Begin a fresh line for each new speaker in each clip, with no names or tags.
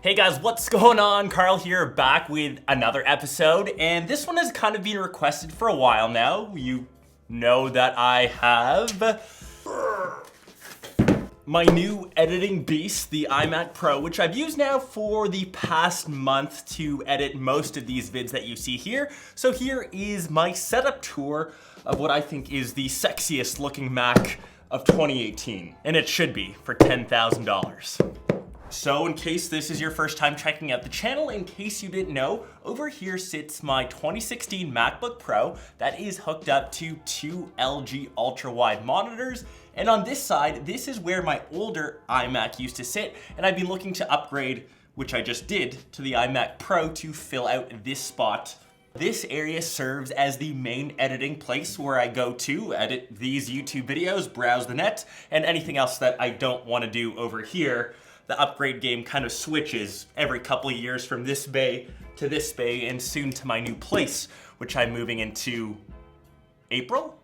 Hey guys, what's going on? Karl here, back with another episode, and this one has kind of been requested for a while now. You know that I have my new editing beast, the iMac Pro, which I've used now for the past month to edit most of these vids that you see here. So here is my setup tour of what I think is the sexiest looking Mac of 2018, and it should be for $10,000. So in case this is your first time checking out the channel, in case you didn't know, over here sits my 2016 MacBook Pro that is hooked up to two LG ultra-wide monitors. And on this side, this is where my older iMac used to sit, and I've been looking to upgrade, which I just did, to the iMac Pro to fill out this spot. This area serves as the main editing place where I go to edit these YouTube videos, browse the net, and anything else that I don't want to do over here. The upgrade game kind of switches every couple of years from this bay to this bay and soon to my new place, which I'm moving into April?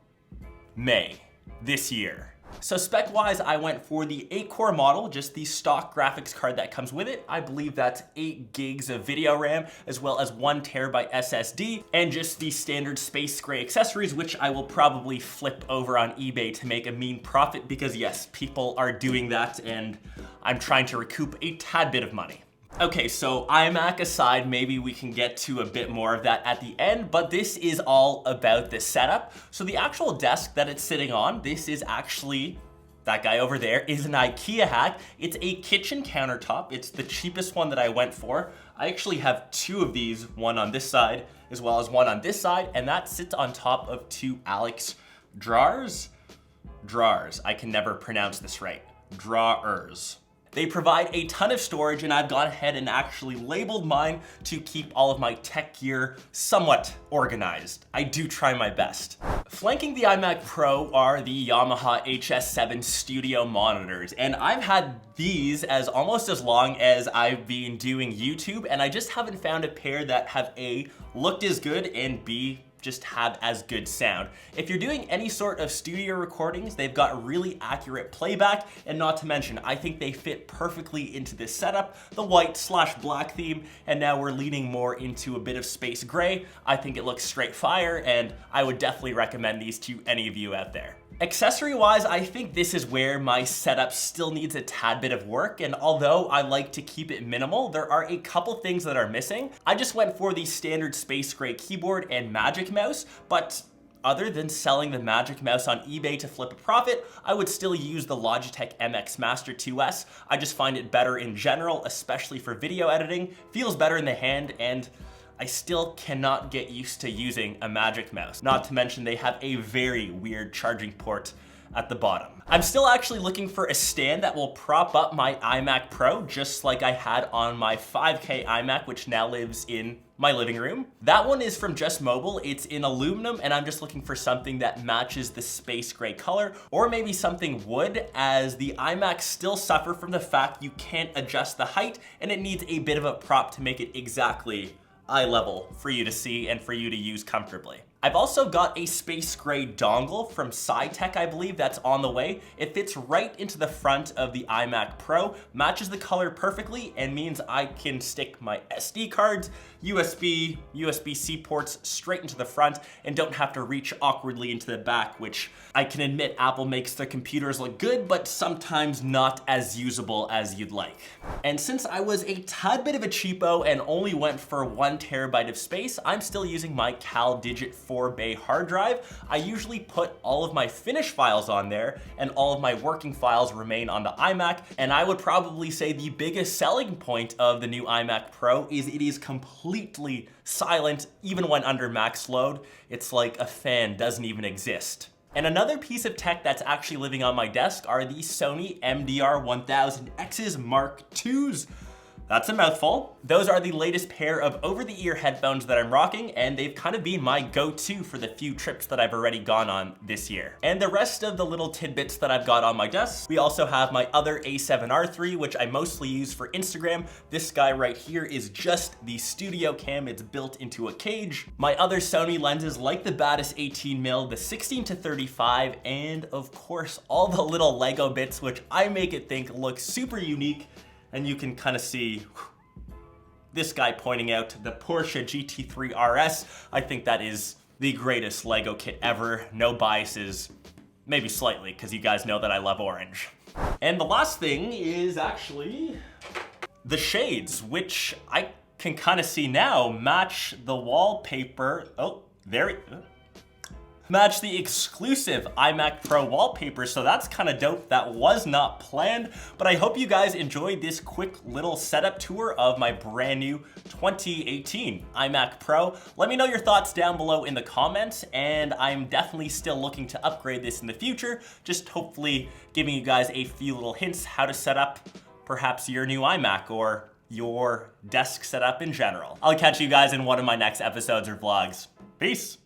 May this year. So spec-wise, I went for the 8-core model, just the stock graphics card that comes with it. I believe that's 8 gigs of video RAM, as well as 1 terabyte SSD, and just the standard space gray accessories, which I will probably flip over on eBay to make a mean profit, because yes, people are doing that, and I'm trying to recoup a tad bit of money. Okay, so iMac aside, maybe we can get to a bit more of that at the end, but this is all about the setup. So the actual desk that it's sitting on, this is actually, that guy over there is an IKEA hack. It's a kitchen countertop. It's the cheapest one that I went for. I actually have 2 of these, one on this side as well as one on this side, and that sits on top of 2 Alex drawers. I can never pronounce this right. Drawers. They provide a ton of storage, and I've gone ahead and actually labeled mine to keep all of my tech gear somewhat organized. I do try my best. Flanking the iMac Pro are the Yamaha HS7 Studio monitors, and I've had these almost as long as I've been doing YouTube, and I just haven't found a pair that have A, looked as good, and B, just have as good sound. If you're doing any sort of studio recordings, they've got really accurate playback, and not to mention, I think they fit perfectly into this setup, the white/black theme, and now we're leaning more into a bit of space gray. I think it looks straight fire, and I would definitely recommend these to any of you out there. Accessory-wise, I think this is where my setup still needs a tad bit of work, and although I like to keep it minimal, there are a couple things that are missing. I just went for the standard space gray keyboard and Magic Mouse, but other than selling the Magic Mouse on eBay to flip a profit, I would still use the Logitech MX Master 2S. I just find it better in general, especially for video editing. Feels better in the hand, and I still cannot get used to using a Magic Mouse. Not to mention they have a very weird charging port at the bottom. I'm still actually looking for a stand that will prop up my iMac Pro, just like I had on my 5K iMac, which now lives in my living room. That one is from Just Mobile. It's in aluminum, and I'm just looking for something that matches the space gray color, or maybe something wood, as the iMacs still suffer from the fact you can't adjust the height, and it needs a bit of a prop to make it exactly eye level for you to see and for you to use comfortably. I've also got a space gray dongle from SciTech, I believe, that's on the way. It fits right into the front of the iMac Pro, matches the color perfectly, and means I can stick my SD cards, USB-C ports straight into the front and don't have to reach awkwardly into the back, which I can admit Apple makes their computers look good, but sometimes not as usable as you'd like. And since I was a tad bit of a cheapo and only went for 1 terabyte of space, I'm still using my Cal Digit 4-bay hard drive. I usually put all of my finished files on there, and all of my working files remain on the iMac, and I would probably say the biggest selling point of the new iMac Pro is it is completely silent even when under max load. It's like a fan doesn't even exist. And another piece of tech that's actually living on my desk are the Sony MDR1000X's Mark IIs. That's a mouthful. Those are the latest pair of over-the-ear headphones that I'm rocking, and they've kind of been my go-to for the few trips that I've already gone on this year. And the rest of the little tidbits that I've got on my desk, we also have my other A7R III, which I mostly use for Instagram. This guy right here is just the studio cam. It's built into a cage. My other Sony lenses, like the Batis 18mm, the 16-35, and of course, all the little Lego bits, which I make it think look super unique. And you can kind of see this guy pointing out the Porsche GT3 RS. I think that is the greatest Lego kit ever. No biases, maybe slightly, because you guys know that I love orange. And the last thing is actually the shades, which I can kind of see now match the wallpaper. Oh, match the exclusive iMac Pro wallpaper, so that's kind of dope. That was not planned, but I hope you guys enjoyed this quick little setup tour of my brand new 2018 iMac Pro. Let me know your thoughts down below in the comments, and I'm definitely still looking to upgrade this in the future, just hopefully giving you guys a few little hints how to set up perhaps your new iMac or your desk setup in general. I'll catch you guys in one of my next episodes or vlogs. Peace.